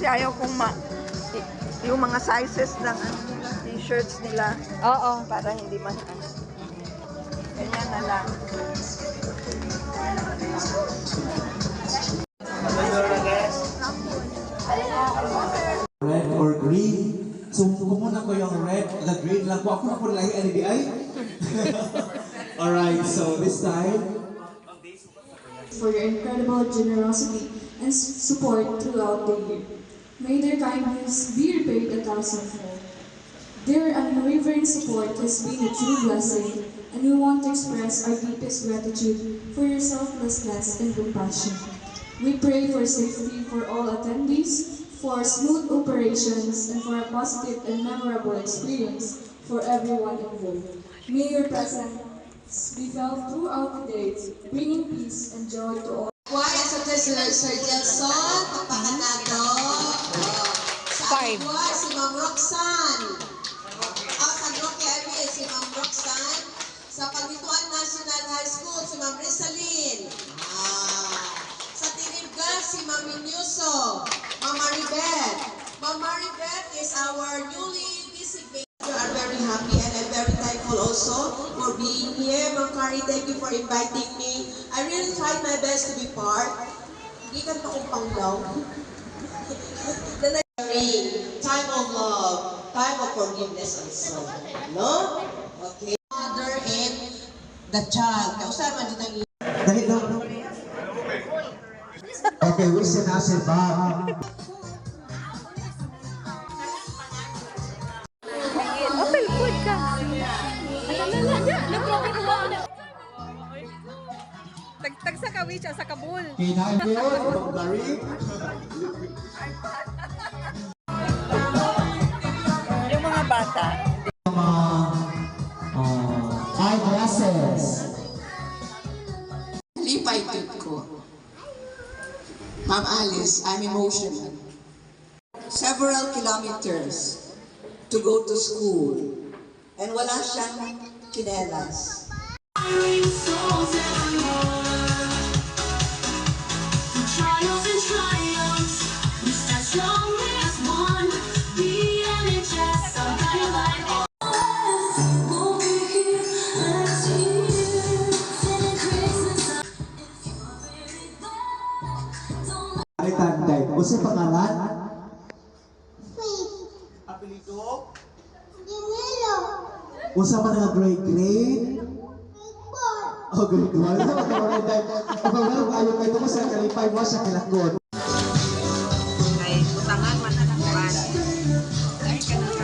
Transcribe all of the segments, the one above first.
kasi ayaw kong yung mga sizes ng t-shirts nila. Oo. Para hindi ganyan na lang. Red or green? So, kumuna ko yung red, the green lang ko. Ako na po lang yung NBI. Alright, so this time. For your incredible generosity and support throughout the year. May their kindness be repaid 1,000-fold. Their unwavering support has been a true blessing, and we want to express our deepest gratitude for your selflessness and compassion. We pray for safety for all attendees, for smooth operations, and for a positive and memorable experience for everyone involved. May your presence be felt throughout the day, bringing peace and joy to all. Why sa Sir Gelson, papakanado. Sa Agua, si Ma'am Roxanne. Sa Roque Aries, si Ma'am Roxanne. Sa Pagituan National High School, si Ma'am Rizalyn. Sa Tinibga, si Ma'am Inyuso. Ma'am Maribeth. Ma'am Maribeth is our newly designated. We are very happy and I'm very thankful also for being here. Ma'am Carrie, thank you for inviting me. I really tried my best to be part. Hindi ka pa kong panglaw. Time of love, time of forgiveness also. No? Okay. Mother and the child. Kausama dito ang Dahil daw. Okay, wish na si Bob. Okay, good ka. Tag sa kawich sa Kabul. Kinain ko yun, Gary. Yung mga bata. Eyeglasses. lipay ko. Ma'am Alice, I'm emotional. Several kilometers to go to school. And wala siyang chinelas. Ay, tanday. O sa pangalan? Apelido? Dinilo. O sa mga grade? Oh, grade 1. Kapag ayaw kayo ito mo sa kalipay mo sa kilakon. Kay utangan man ang ban. Ay kanang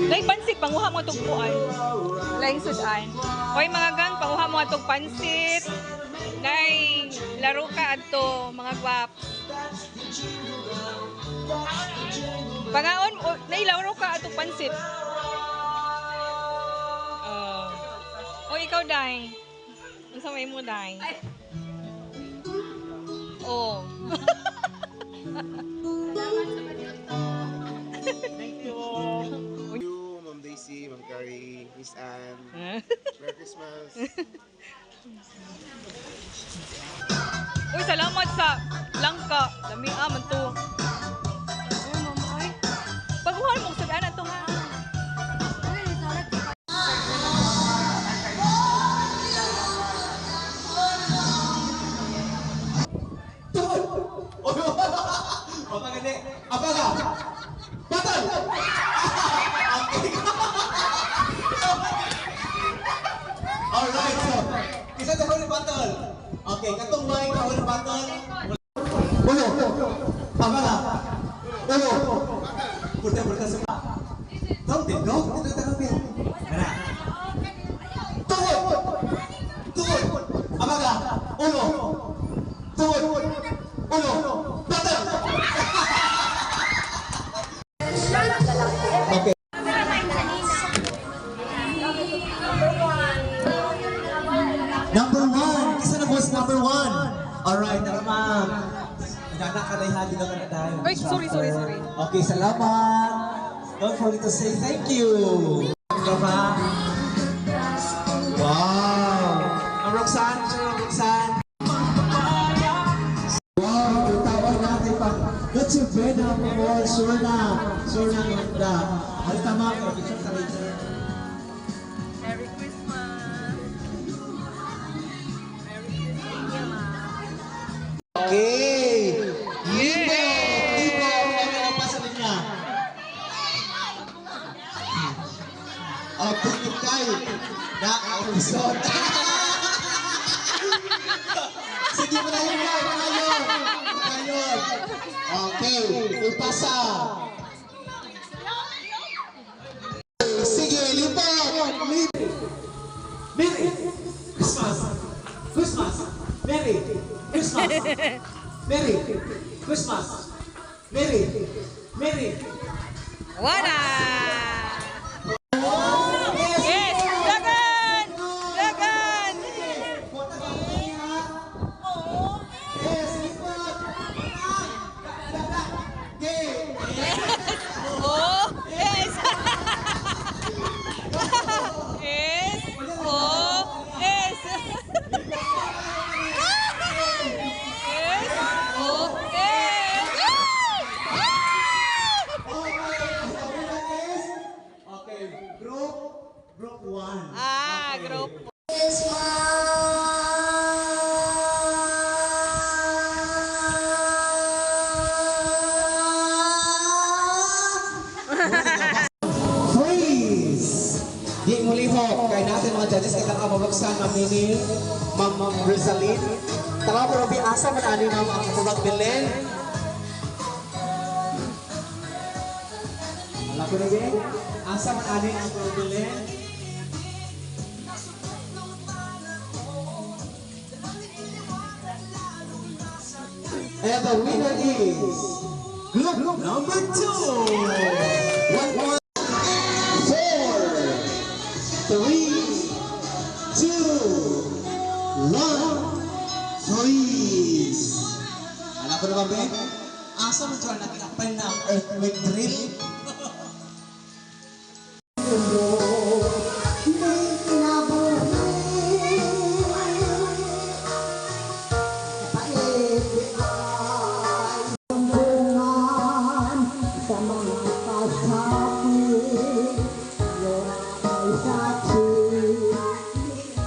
Lain pansit, panguha mo itong puan. Lain sudan. Hoy mga gang, panguha mo itong pansit. Nay, laro ka ato, mga gwap. Pangaon, nay, laro ka atong pansit. O ikaw, Day. Ang samay mo, Day. Oh. Thank you, Ma'am Daisy, Ma'am Carrie, Miss Anne. Merry Christmas. Uy, salamat sa langka. Lami man to. Uy, mamay. Pagkuhan mo, sabihan na to ha. Apaga! Batal! Alright, so, isa na huli battle. Okay, katong may kahuli battle. Ulo! Apaga! Ulo! Purta sa mga. Tawag din, no? Ito tanggapin. Ano? Tuhod! Tuhod! Apaga! Ulo! Tuhod! Ulo! Battle! Okay. Number 1. Isa na boss, number 1. Alright, tara ma'am. Nagkakakalaihali naman na tayo. Sorry. Okay, salamat. Don't forget to say thank you. Diba? Wow. Ang Roxanne, Roxanne. Wow, yung tawag natin pa. That's your bed na po. Sure na ganda. Ay, tama ko. Merry Christmas! Okay. Libo. Kami ang pasa niya. Okay, kayo. Na-episode. Sige mo na yun, Okay, ipasa. Sige, lipat. Merry Christmas. Merry Christmas. Merry Christmas. Merry. Wala! Yes! Dagan! Yes, lipat. Oh! Yes! Yes! Oh! Yes! Yes! Oh! Yes! Okay, group 1. Group. Freeze! Di muli ho, kay natin mga judges, kita ka mabagsan na mini, Ma'am Rizalin. Tara pero biasa man ani na ang pabag Belen. Wala ko na din. Asa man ani ang pabag Belen. And the winner is group number 2. 1, 4, 3, 2, 1, freeze! Alam ko na ba, Ben? Asa mo dyan nag-apply na ang earthquake drill?